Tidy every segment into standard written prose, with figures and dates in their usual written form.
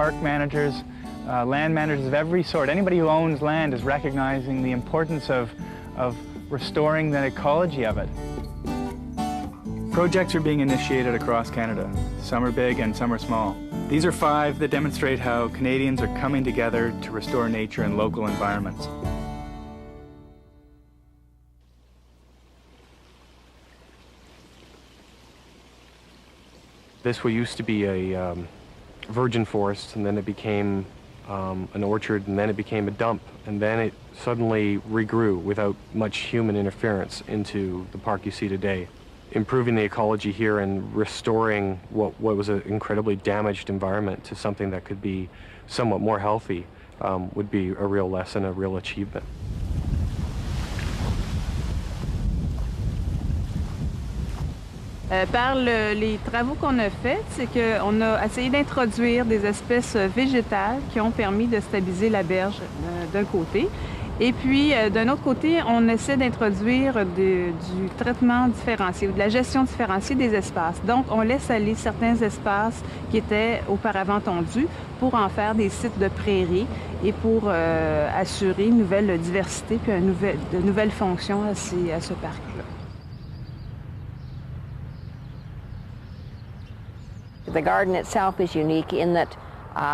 park managers, land managers of every sort. Anybody who owns land is recognizing the importance of restoring the ecology of it. Projects are being initiated across Canada. Some are big and some are small. These are 5 that demonstrate how Canadians are coming together to restore nature in local environments. This used to be a virgin forest, and then it became an orchard, and then it became a dump, and then it suddenly regrew without much human interference into the park you see today. Improving the ecology here and restoring what was an incredibly damaged environment to something that could be somewhat more healthy would be a real lesson, a real achievement. Par les travaux qu'on a faits, c'est qu'on a essayé d'introduire des espèces végétales qui ont permis de stabiliser la berge d'un côté. Et puis, d'un autre côté, on essaie d'introduire du traitement différencié ou de la gestion différenciée des espaces. Donc, on laisse aller certains espaces qui étaient auparavant tondus pour en faire des sites de prairies et pour assurer une nouvelle diversité puis de nouvelles fonctions à ce parc-là. The garden itself is unique in that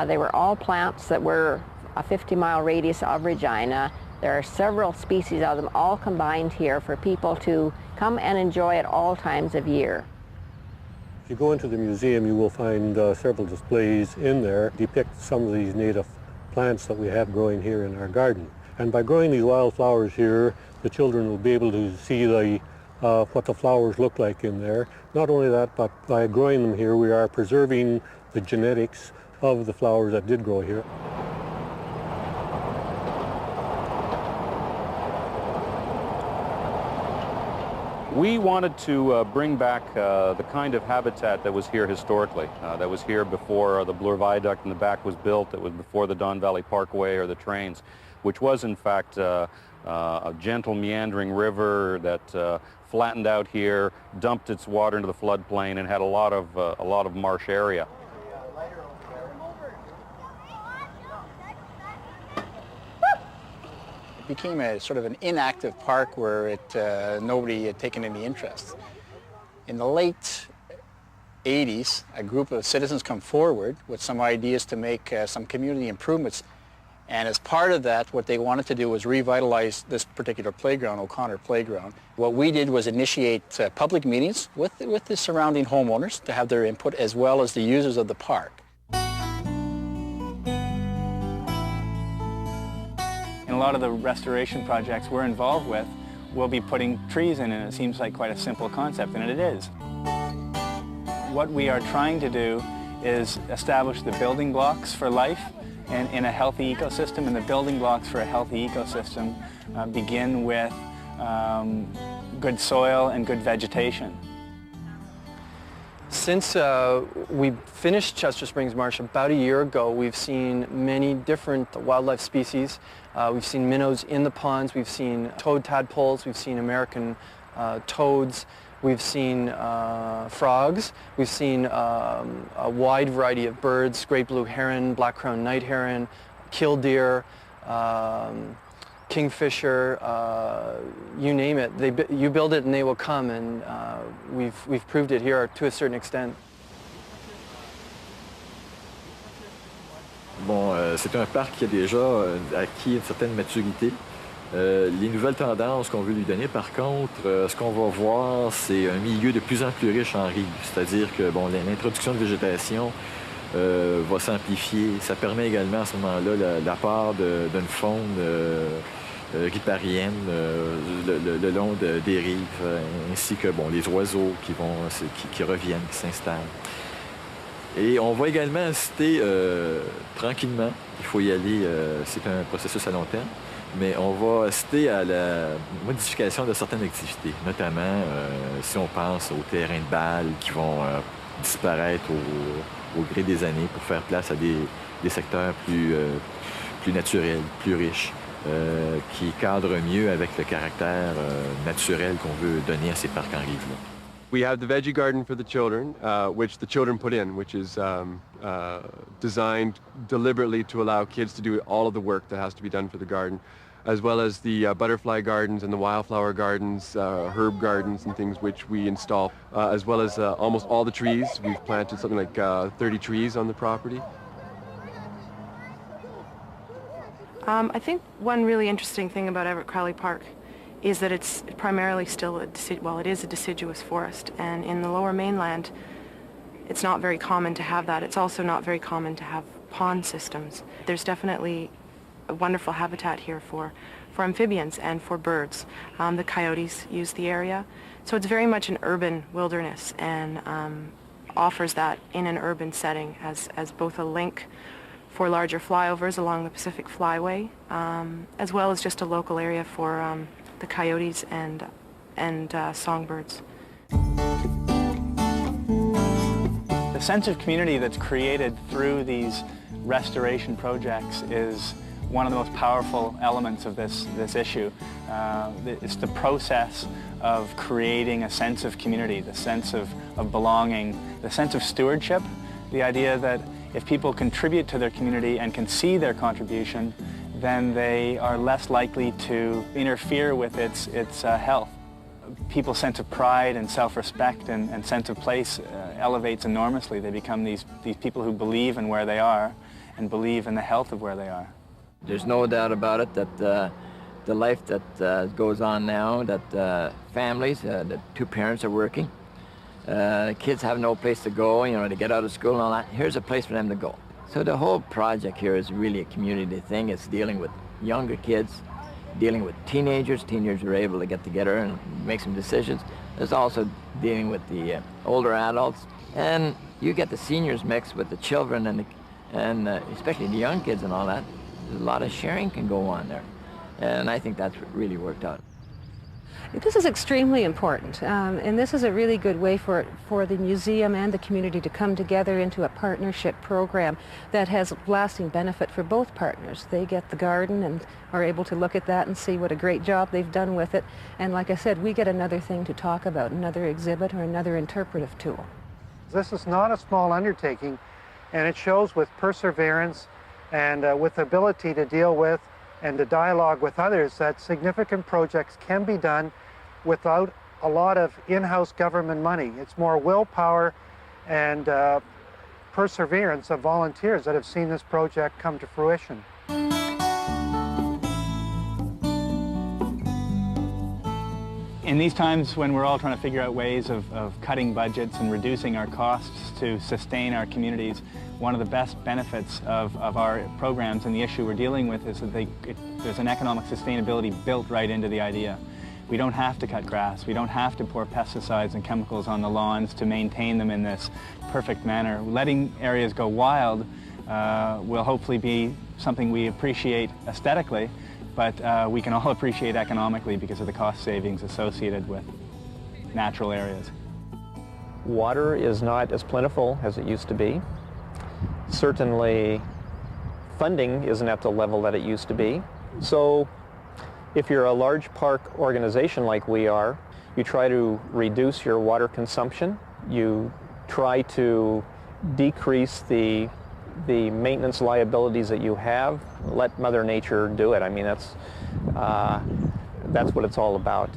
they were all plants that were a 50-mile radius of Regina. There are several species of them all combined here for people to come and enjoy at all times of year. If you go into the museum, you will find several displays in there depict some of these native plants that we have growing here in our garden. And by growing these wildflowers here, the children will be able to see what the flowers look like in there. Not only that, but by growing them here, we are preserving the genetics of the flowers that did grow here. We wanted to bring back the kind of habitat that was here historically, that was here before the Bloor Viaduct in the back was built, that was before the Don Valley Parkway or the trains, which was in fact a gentle meandering river that flattened out here, dumped its water into the floodplain, and had a lot of marsh area. It became a sort of an inactive park where nobody had taken any interest. In the late 80s, a group of citizens come forward with some ideas to make some community improvements. And as part of that, what they wanted to do was revitalize this particular playground, O'Connor Playground. What we did was initiate public meetings with the surrounding homeowners to have their input as well as the users of the park. And a lot of the restoration projects we're involved with will be putting trees in, and it seems like quite a simple concept, and it is. What we are trying to do is establish the building blocks for life and in a healthy ecosystem, and the building blocks for a healthy ecosystem begin with good soil and good vegetation. Since we finished Chester Springs Marsh about a year ago, we've seen many different wildlife species. We've seen minnows in the ponds, we've seen toad tadpoles, we've seen American toads, we've seen frogs, we've seen a wide variety of birds, great blue heron, black-crowned night heron, killdeer, kingfisher, you name it. You build it and they will come, and we've proved it here to a certain extent. Bon, c'est un parc qui a déjà acquis une certaine maturité. Les nouvelles tendances qu'on veut lui donner, par contre, ce qu'on va voir, c'est un milieu de plus en plus riche en rives. C'est-à-dire que bon, l'introduction de végétation va s'amplifier. Ça permet également à ce moment-là l'apport d'une faune riparienne le long des rives, ainsi que bon, les oiseaux qui reviennent, qui s'installent. Et on va également assister tranquillement, il faut y aller, c'est un processus à long terme, mais on va assister à la modification de certaines activités, notamment si on pense aux terrains de balles qui vont disparaître au gré des années pour faire place à des secteurs plus naturels, plus riches, qui cadrent mieux avec le caractère naturel qu'on veut donner à ces parcs en rive. We have the veggie garden for the children, which the children put in, which is designed deliberately to allow kids to do all of the work that has to be done for the garden, as well as the butterfly gardens and the wildflower gardens, herb gardens and things which we install, as well as almost all the trees. We've planted something like 30 trees on the property. I think one really interesting thing about Everett Crowley Park is that it's primarily still it is a deciduous forest, and in the lower mainland it's not very common to have that. It's also not very common to have pond systems. There's definitely a wonderful habitat here for amphibians and for birds. The coyotes use the area, so it's very much an urban wilderness, and offers that in an urban setting as both a link for larger flyovers along the Pacific Flyway, as well as just a local area for the coyotes and songbirds. The sense of community that's created through these restoration projects is one of the most powerful elements of this issue. It's the process of creating a sense of community, the sense of belonging, the sense of stewardship, the idea that if people contribute to their community and can see their contribution, then they are less likely to interfere with its health. People's sense of pride and self-respect and sense of place elevates enormously. They become these people who believe in where they are and believe in the health of where they are. There's no doubt about it that the life that goes on now, that families, the two parents are working, kids have no place to go, to get out of school and all that. Here's a place for them to go. So the whole project here is really a community thing. It's dealing with younger kids, dealing with teenagers. Teenagers are able to get together and make some decisions. There's also dealing with the older adults. And you get the seniors mixed with the children and especially the young kids and all that. There's a lot of sharing can go on there. And I think that's what really worked out. This is extremely important, and this is a really good way for the museum and the community to come together into a partnership program that has lasting benefit for both partners. They get the garden and are able to look at that and see what a great job they've done with it. And like I said, we get another thing to talk about, another exhibit or another interpretive tool. This is not a small undertaking, and it shows with perseverance and with ability to deal with and to dialogue with others that significant projects can be done without a lot of in-house government money. It's more willpower and perseverance of volunteers that have seen this project come to fruition. In these times when we're all trying to figure out ways of cutting budgets and reducing our costs to sustain our communities, one of the best benefits of our programs and the issue we're dealing with is that there's an economic sustainability built right into the idea. We don't have to cut grass. We don't have to pour pesticides and chemicals on the lawns to maintain them in this perfect manner. Letting areas go wild will hopefully be something we appreciate aesthetically, but we can all appreciate economically because of the cost savings associated with natural areas. Water is not as plentiful as it used to be. Certainly, funding isn't at the level that it used to be. So, if you're a large park organization like we are, you try to reduce your water consumption. You try to decrease the maintenance liabilities that you have. Let Mother Nature do it. I mean, that's what it's all about.